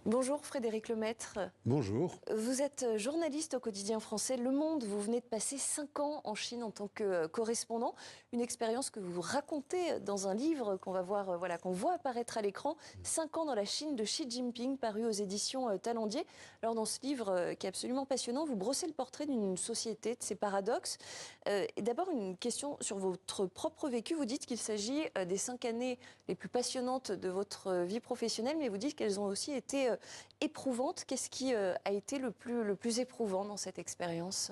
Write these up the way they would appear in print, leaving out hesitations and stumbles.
Bonjour Frédéric Lemaître. Bonjour. Vous êtes journaliste au quotidien français Le Monde. Vous venez de passer 5 ans en Chine en tant que correspondant. Une expérience que vous racontez dans un livre qu'on va voir, qu'on voit apparaître à l'écran. 5 ans dans la Chine de Xi Jinping, paru aux éditions Talendier. Alors dans ce livre qui est absolument passionnant, vous brossez le portrait d'une société, de ses paradoxes. Et d'abord une question sur votre propre vécu. Vous dites qu'il s'agit des 5 années les plus passionnantes de votre vie professionnelle, mais vous dites qu'elles ont aussi été éprouvante. Qu'est-ce qui a été le plus éprouvant dans cette expérience ?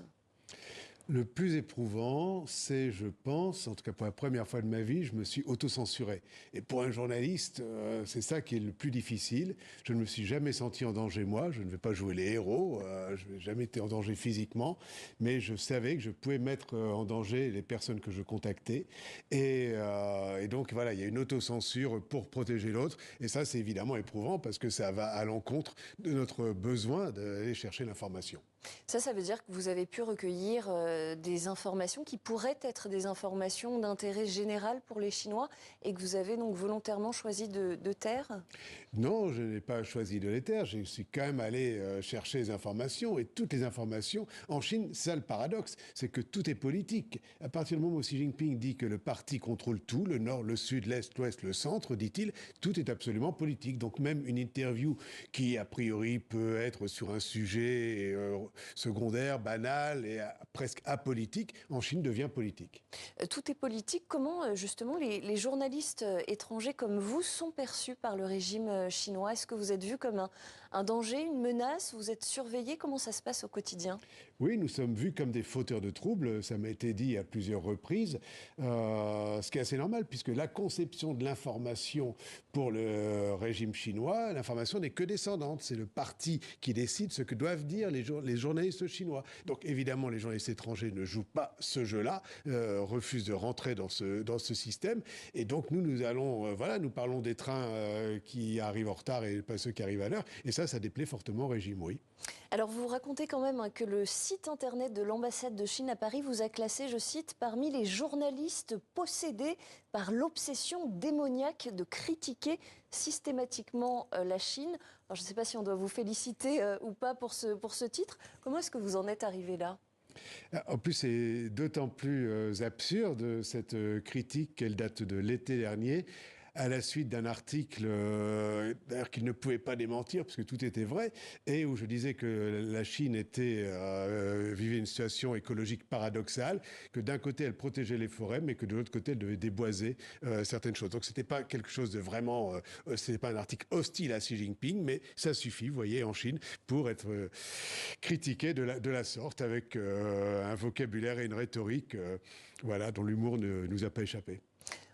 Le plus éprouvant, c'est, je pense, en tout cas pour la première fois de ma vie, je me suis autocensuré. Et pour un journaliste, c'est ça qui est le plus difficile. Je ne me suis jamais senti en danger, moi. Je ne vais pas jouer les héros. Je n'ai jamais été en danger physiquement. Mais je savais que je pouvais mettre en danger les personnes que je contactais. Et donc, voilà, il y a une autocensure pour protéger l'autre. Et ça, c'est évidemment éprouvant parce que ça va à l'encontre de notre besoin d'aller chercher l'information. Ça veut dire que vous avez pu recueillir des informations qui pourraient être des informations d'intérêt général pour les Chinois et que vous avez donc volontairement choisi de taire ? Non, je n'ai pas choisi de les taire. Je suis quand même allé chercher les informations. Et toutes les informations, en Chine, c'est ça le paradoxe, c'est que tout est politique. À partir du moment où Xi Jinping dit que le parti contrôle tout, le nord, le sud, l'est, l'ouest, le centre, dit-il, tout est absolument politique. Donc même une interview qui, a priori, peut être sur un sujet secondaire, banal et presque apolitique, en Chine devient politique. Tout est politique. Comment, justement, les journalistes étrangers comme vous sont perçus par le régime chinois ? Est-ce que vous êtes vus comme un danger, une menace ? Vous êtes surveillés ? Comment ça se passe au quotidien ? Oui, nous sommes vus comme des fauteurs de troubles. Ça m'a été dit à plusieurs reprises. Ce qui est assez normal, puisque la conception de l'information pour le régime chinois, l'information n'est que descendante. C'est le parti qui décide ce que doivent dire les journalistes chinois. Donc évidemment, les journalistes étrangers ne jouent pas ce jeu-là, refusent de rentrer dans ce système. Et donc nous allons, nous parlons des trains qui arrivent en retard et pas ceux qui arrivent à l'heure. Et ça déplaît fortement au régime, oui. Alors vous racontez quand même que le site internet de l'ambassade de Chine à Paris vous a classé, je cite, parmi les journalistes possédés par l'obsession démoniaque de critiquer systématiquement la Chine. Alors je ne sais pas si on doit vous féliciter ou pas pour ce titre. Comment est-ce que vous en êtes arrivé là ? En plus, c'est d'autant plus absurde, cette critique, qu'elle date de l'été dernier, à la suite d'un article d'ailleurs qu'il ne pouvait pas démentir, parce que tout était vrai, et où je disais que la Chine vivait une situation écologique paradoxale, que d'un côté, elle protégeait les forêts, mais que de l'autre côté, elle devait déboiser certaines choses. Donc, c'était pas quelque chose de vraiment... c'était pas un article hostile à Xi Jinping, mais ça suffit, vous voyez, en Chine, pour être critiqué de la sorte, avec un vocabulaire et une rhétorique dont l'humour ne nous a pas échappé.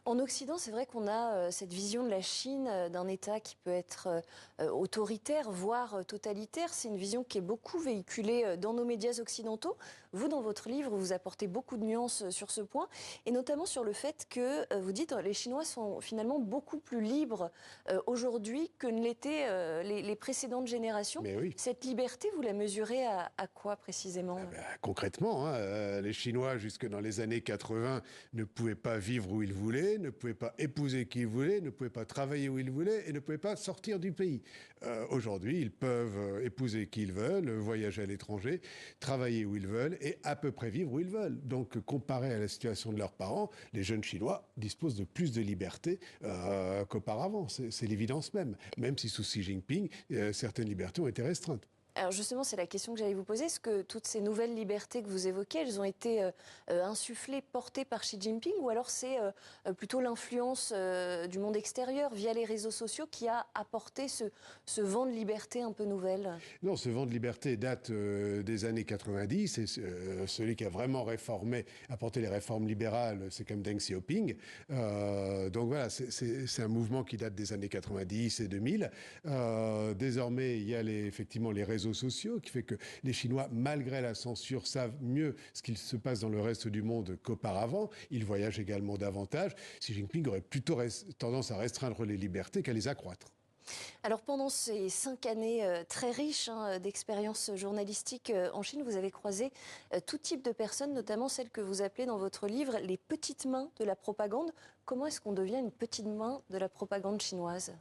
En Occident, c'est vrai qu'on a cette vision de la Chine, d'un État qui peut être autoritaire, voire totalitaire. C'est une vision qui est beaucoup véhiculée dans nos médias occidentaux. Vous, dans votre livre, vous apportez beaucoup de nuances sur ce point, et notamment sur le fait que, vous dites, les Chinois sont finalement beaucoup plus libres aujourd'hui que ne l'étaient les précédentes générations. Mais oui. Cette liberté, vous la mesurez à quoi précisément ? Concrètement, les Chinois, jusque dans les années 80, ne pouvaient pas vivre où ils voulaient, ne pouvaient pas épouser qui ils voulaient, ne pouvaient pas travailler où ils voulaient et ne pouvaient pas sortir du pays. Aujourd'hui, ils peuvent épouser qui ils veulent, voyager à l'étranger, travailler où ils veulent et à peu près vivre où ils veulent. Donc, comparé à la situation de leurs parents, les jeunes Chinois disposent de plus de liberté qu'auparavant. C'est l'évidence même. Même si sous Xi Jinping, certaines libertés ont été restreintes. Alors justement, c'est la question que j'allais vous poser. Est-ce que toutes ces nouvelles libertés que vous évoquez, elles ont été insufflées, portées par Xi Jinping, ou alors c'est plutôt l'influence du monde extérieur via les réseaux sociaux qui a apporté ce vent de liberté un peu nouvelle ? Non, ce vent de liberté date des années 90 et celui qui a vraiment apporté les réformes libérales, c'est comme Deng Xiaoping. Donc voilà, c'est un mouvement qui date des années 90 et 2000. Désormais, il y a effectivement les réseaux sociaux, qui fait que les Chinois, malgré la censure, savent mieux ce qu'il se passe dans le reste du monde qu'auparavant. Ils voyagent également davantage. Xi Jinping aurait plutôt tendance à restreindre les libertés qu'à les accroître. Alors pendant ces 5 années très riches d'expérience journalistique en Chine, vous avez croisé tout type de personnes, notamment celles que vous appelez dans votre livre les petites mains de la propagande. Comment est-ce qu'on devient une petite main de la propagande chinoise ?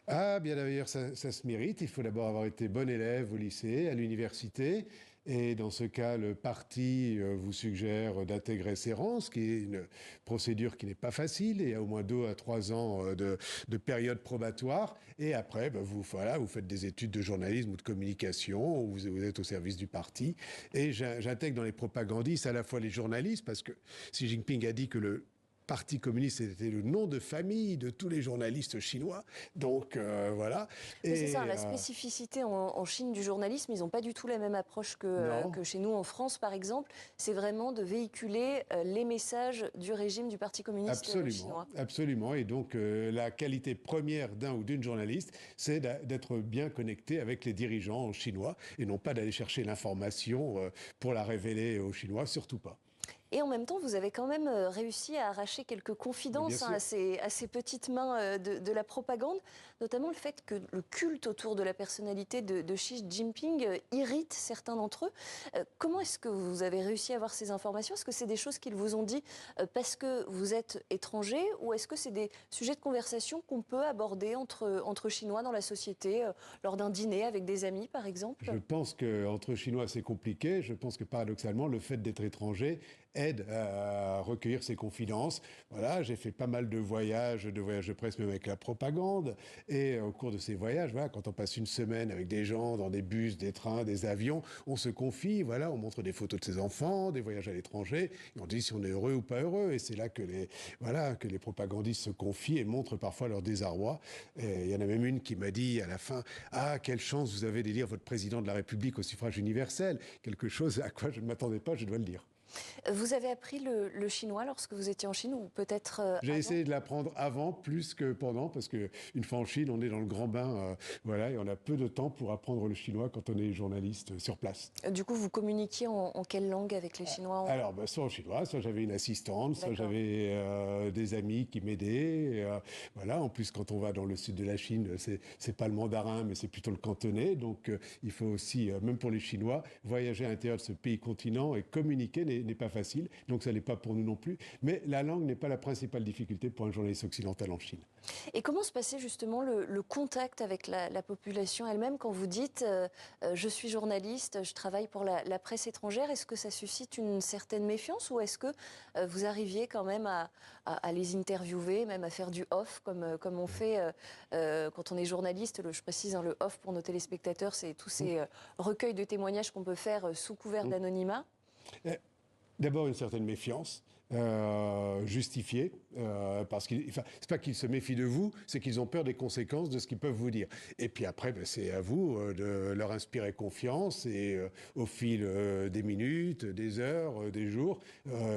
Ah, bien d'ailleurs, ça se mérite. Il faut d'abord avoir été bon élève au lycée, à l'université. Et dans ce cas, le parti vous suggère d'intégrer ces rangs, ce qui est une procédure qui n'est pas facile. Il y a au moins 2 à 3 ans de période probatoire. Et après, ben, vous faites des études de journalisme ou de communication, ou vous êtes au service du parti. Et j'intègre dans les propagandistes à la fois les journalistes, parce que Xi Jinping a dit que le Parti communiste était le nom de famille de tous les journalistes chinois. Donc voilà. Mais c'est ça, la spécificité en Chine du journalisme, ils n'ont pas du tout la même approche que chez nous en France, par exemple. C'est vraiment de véhiculer les messages du régime du Parti communiste chinois. Absolument. Et donc la qualité première d'un ou d'une journaliste, c'est d'être bien connecté avec les dirigeants chinois et non pas d'aller chercher l'information pour la révéler aux Chinois, surtout pas. Et en même temps, vous avez quand même réussi à arracher quelques confidences à ces petites mains de la propagande, notamment le fait que le culte autour de la personnalité de Xi Jinping irrite certains d'entre eux. Comment est-ce que vous avez réussi à avoir ces informations? Est-ce que c'est des choses qu'ils vous ont dit parce que vous êtes étranger, ou est-ce que c'est des sujets de conversation qu'on peut aborder entre Chinois dans la société, lors d'un dîner avec des amis, par exemple? Je pense qu'entre Chinois, c'est compliqué. Je pense que paradoxalement, le fait d'être étranger aide à recueillir ces confidences. Voilà, j'ai fait pas mal de voyages de presse, même avec la propagande. Et au cours de ces voyages, voilà, quand on passe une semaine avec des gens dans des bus, des trains, des avions, on se confie, voilà, on montre des photos de ses enfants, des voyages à l'étranger, et on dit si on est heureux ou pas heureux. Et c'est là que les propagandistes se confient et montrent parfois leur désarroi. Et il y en a même une qui m'a dit à la fin, ah, quelle chance vous avez d'élire votre président de la République au suffrage universel. Quelque chose à quoi je ne m'attendais pas, je dois le dire. Vous avez appris le chinois lorsque vous étiez en Chine, ou peut-être J'ai avant? essayé de l'apprendre avant plus que pendant, parce qu'une fois en Chine, on est dans le grand bain, voilà, et on a peu de temps pour apprendre le chinois quand on est journaliste sur place. Du coup, vous communiquiez en quelle langue avec les Chinois? Alors, soit en chinois, soit j'avais une assistante, soit j'avais des amis qui m'aidaient. Voilà, en plus, quand on va dans le sud de la Chine, c'est pas le mandarin, mais c'est plutôt le cantonais. Donc, il faut aussi, même pour les Chinois, voyager à l'intérieur de ce pays continent et communiquer n'est pas facile. Donc, ça n'est pas pour nous non plus. Mais la langue n'est pas la principale difficulté pour un journaliste occidental en Chine. Et comment se passait justement le contact avec la population elle-même quand vous dites je suis journaliste, je travaille pour la presse étrangère? Est-ce que ça suscite une certaine méfiance, ou est-ce que vous arriviez quand même à les interviewer, même à faire du off comme on fait quand on est journaliste? Je précise, hein, le off pour nos téléspectateurs, c'est tous ces recueils de témoignages qu'on peut faire sous couvert d'anonymat. D'abord, une certaine méfiance. Justifiée, parce que c'est pas qu'ils se méfient de vous, c'est qu'ils ont peur des conséquences de ce qu'ils peuvent vous dire. Et puis après, c'est à vous de leur inspirer confiance et au fil des minutes, des heures, des jours,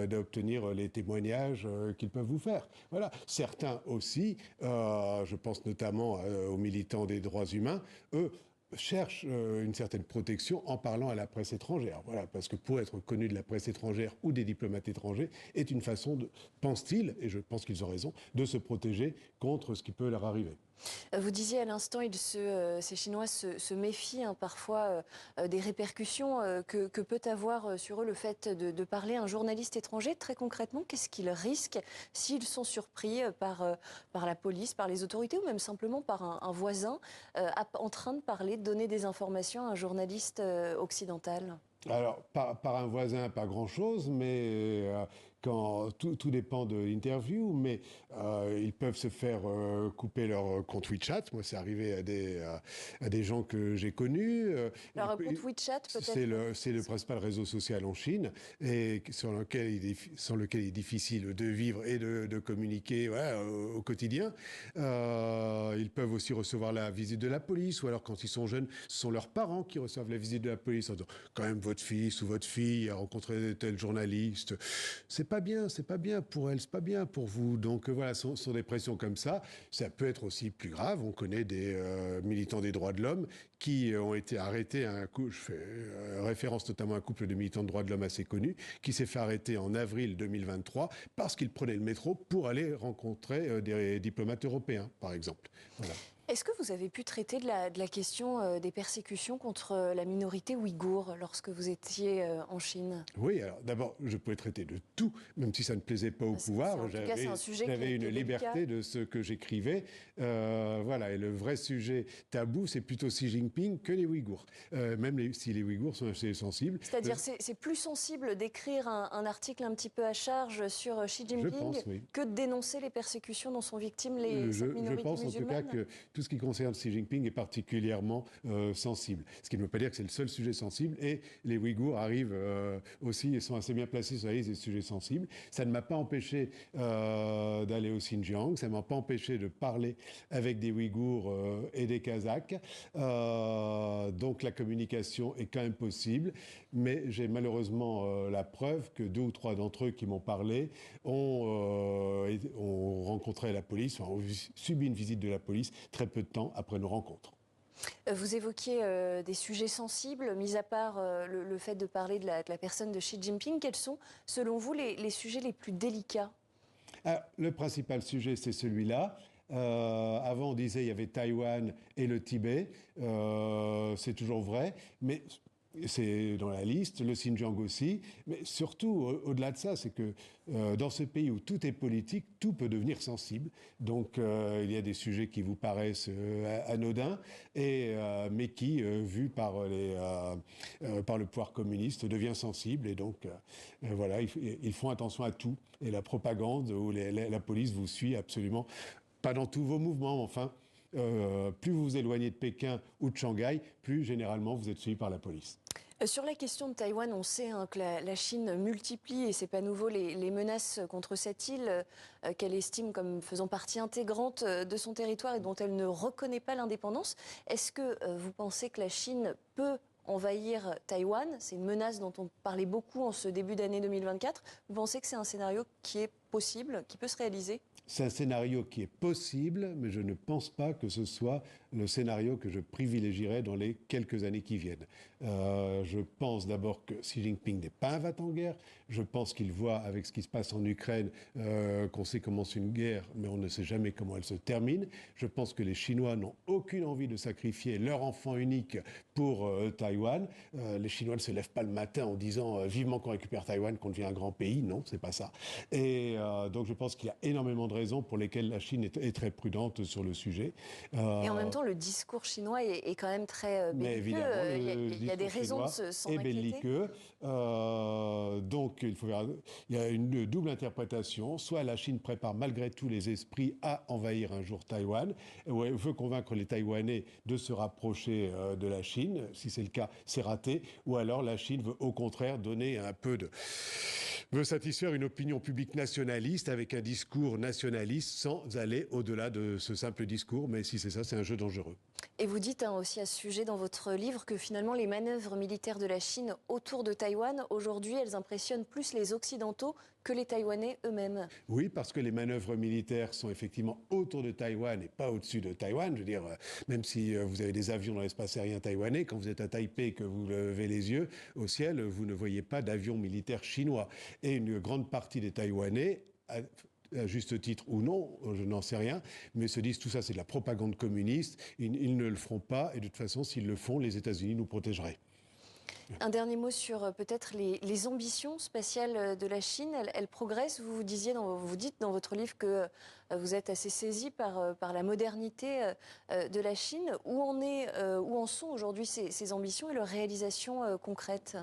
d'obtenir les témoignages qu'ils peuvent vous faire. Voilà. Certains aussi, je pense notamment aux militants des droits humains, eux, cherche une certaine protection en parlant à la presse étrangère. Voilà, parce que pour être connu de la presse étrangère ou des diplomates étrangers est une façon, pense-t-il, et je pense qu'ils ont raison, de se protéger contre ce qui peut leur arriver. Vous disiez à l'instant, ces Chinois se méfient parfois des répercussions que peut avoir sur eux le fait de parler à un journaliste étranger. Très concrètement, qu'est-ce qu'ils risquent s'ils sont surpris par la police, par les autorités, ou même simplement par un voisin en train de parler, de donner des informations à un journaliste occidental? Alors, par un voisin, pas grand-chose, mais quand tout dépend de l'interview, mais ils peuvent se faire couper leur compte WeChat. Moi, c'est arrivé à des gens que j'ai connus. Alors, un compte WeChat, peut-être? C'est le principal réseau social en Chine, et sans lequel il est difficile de vivre et de communiquer, voilà, au quotidien. Ils peuvent aussi recevoir la visite de la police, ou alors quand ils sont jeunes, ce sont leurs parents qui reçoivent la visite de la police en disant quand même votre fils ou votre fille a rencontré tel journaliste. C'est pas bien pour elle, c'est pas bien pour vous. Donc voilà, ce sont des pressions comme ça. Ça peut être aussi plus grave. On connaît des militants des droits de l'homme qui ont été arrêtés. Je fais référence notamment à un couple de militants de droits de l'homme assez connus qui s'est fait arrêter en avril 2023 parce qu'ils prenaient le métro pour aller rencontrer des diplomates européens, par exemple. Voilà. Est-ce que vous avez pu traiter de la question des persécutions contre la minorité ouïghour lorsque vous étiez en Chine? Oui, alors d'abord, je pouvais traiter de tout, même si ça ne plaisait pas au pouvoir. En tout cas, c'est un sujet J'avais qui une est délicat. liberté de ce que j'écrivais. Voilà, et le vrai sujet tabou, c'est plutôt Xi Jinping que les Ouïghours. Si les Ouïghours sont assez sensibles. C'est-à-dire c'est plus sensible d'écrire un article un petit peu à charge sur Xi Je Jinping pense, oui. que de dénoncer les persécutions dont sont victimes cette Je minorité pense en tout cas musulmane? que tout ce qui concerne Xi Jinping est particulièrement sensible. Ce qui ne veut pas dire que c'est le seul sujet sensible. Et les Ouïghours arrivent aussi et sont assez bien placés sur la liste des sujets sensibles. Ça ne m'a pas empêché d'aller au Xinjiang. Ça ne m'a pas empêché de parler avec des Ouïghours et des Kazakhs. Donc la communication est quand même possible. Mais j'ai malheureusement la preuve que 2 ou 3 d'entre eux qui m'ont parlé ont rencontré la police, ont subi une visite de la police très peu de temps après nos rencontres. Vous évoquiez des sujets sensibles, mis à part le fait de parler de la personne de Xi Jinping. Quels sont, selon vous, les sujets les plus délicats? Le principal sujet, c'est celui-là. Avant, on disait il y avait Taïwan et le Tibet. C'est toujours vrai, mais c'est dans la liste, le Xinjiang aussi. Mais surtout, au-delà de ça, c'est que dans ce pays où tout est politique, tout peut devenir sensible. Donc, il y a des sujets qui vous paraissent anodins, mais qui, vus par le pouvoir communiste, devient sensible. Et donc, voilà, ils font attention à tout. Et la propagande ou la police vous suit absolument, pas dans tous vos mouvements, enfin. Plus vous vous éloignez de Pékin ou de Shanghai, plus généralement vous êtes suivi par la police. Sur la question de Taïwan, on sait que la Chine multiplie, et c'est pas nouveau, les menaces contre cette île qu'elle estime comme faisant partie intégrante de son territoire et dont elle ne reconnaît pas l'indépendance. Est-ce que vous pensez que la Chine peut envahir Taïwan? C'est une menace dont on parlait beaucoup en ce début d'année 2024. Vous pensez que c'est un scénario qui est possible, qui peut se réaliser? C'est un scénario qui est possible, mais je ne pense pas que ce soit le scénario que je privilégierais dans les quelques années qui viennent. Je pense d'abord que Xi Jinping n'est pas un va-t-en-guerre. Je pense qu'il voit avec ce qui se passe en Ukraine qu'on sait comment c'est une guerre, mais on ne sait jamais comment elle se termine. Je pense que les Chinois n'ont aucune envie de sacrifier leur enfant unique pour Taïwan. Les Chinois ne se lèvent pas le matin en disant vivement qu'on récupère Taïwan, qu'on devient un grand pays. Non, c'est pas ça. Et donc je pense qu'il y a énormément de raisons pour lesquelles la Chine est très prudente sur le sujet. Et en même temps, le discours chinois est quand même très belliqueux. Mais évidemment, il y a des raisons de s'en inquiéter. belliqueux. Donc, il y a une double interprétation. Soit la Chine prépare malgré tout les esprits à envahir un jour Taïwan, ou elle veut convaincre les Taïwanais de se rapprocher de la Chine. Si c'est le cas, c'est raté. Ou alors la Chine veut au contraire donner veut satisfaire une opinion publique nationaliste avec un discours nationaliste sans aller au-delà de ce simple discours. Mais si c'est ça, c'est un jeu dangereux. Et vous dites aussi à ce sujet dans votre livre que finalement les manœuvres militaires de la Chine autour de Taïwan, aujourd'hui, elles impressionnent plus les Occidentaux que les Taïwanais eux-mêmes. Oui, parce que les manœuvres militaires sont effectivement autour de Taïwan et pas au-dessus de Taïwan. Je veux dire, même si vous avez des avions dans l'espace aérien taïwanais, quand vous êtes à Taipei et que vous levez les yeux au ciel, vous ne voyez pas d'avions militaires chinois. Et une grande partie des Taïwanais, à juste titre ou non, je n'en sais rien, mais se disent tout ça c'est de la propagande communiste, ils ne le feront pas, et de toute façon s'ils le font, les États-Unis nous protégeraient. Un dernier mot sur peut-être les ambitions spatiales de la Chine. Elles progressent. Vous dites dans votre livre que vous êtes assez saisi par la modernité de la Chine. Où en sont aujourd'hui ces ambitions et leurs réalisations concrètes?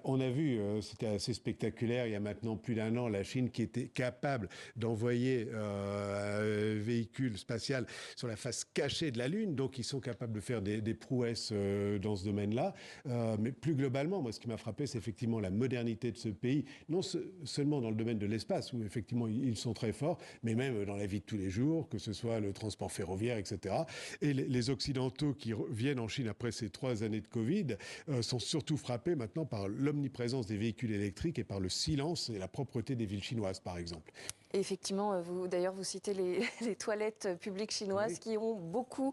On a vu, c'était assez spectaculaire, il y a maintenant plus d'1 an, la Chine qui était capable d'envoyer un véhicule spatial sur la face cachée de la Lune. Donc ils sont capables de faire des prouesses dans ce domaine-là. Mais plus globalement, moi, ce qui m'a frappé, c'est effectivement la modernité de ce pays, non seulement dans le domaine de l'espace, où effectivement ils sont très forts, mais même dans la vie de tous les jours, que ce soit le transport ferroviaire, etc. Et les Occidentaux qui viennent en Chine après ces 3 années de Covid sont surtout frappés maintenant par l'omniprésence des véhicules électriques et par le silence et la propreté des villes chinoises, par exemple. Et effectivement, vous citez les toilettes publiques chinoises Oui. qui ont beaucoup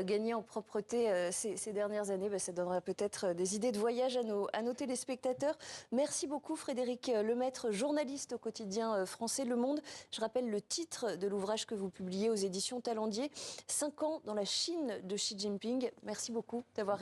gagné en propreté ces dernières années. Ça donnera peut-être des idées de voyage à nos téléspectateurs. Merci beaucoup Frédéric Lemaître, journaliste au quotidien français Le Monde. Je rappelle le titre de l'ouvrage que vous publiez aux éditions Talendier, 5 ans dans la Chine de Xi Jinping. Merci beaucoup d'avoir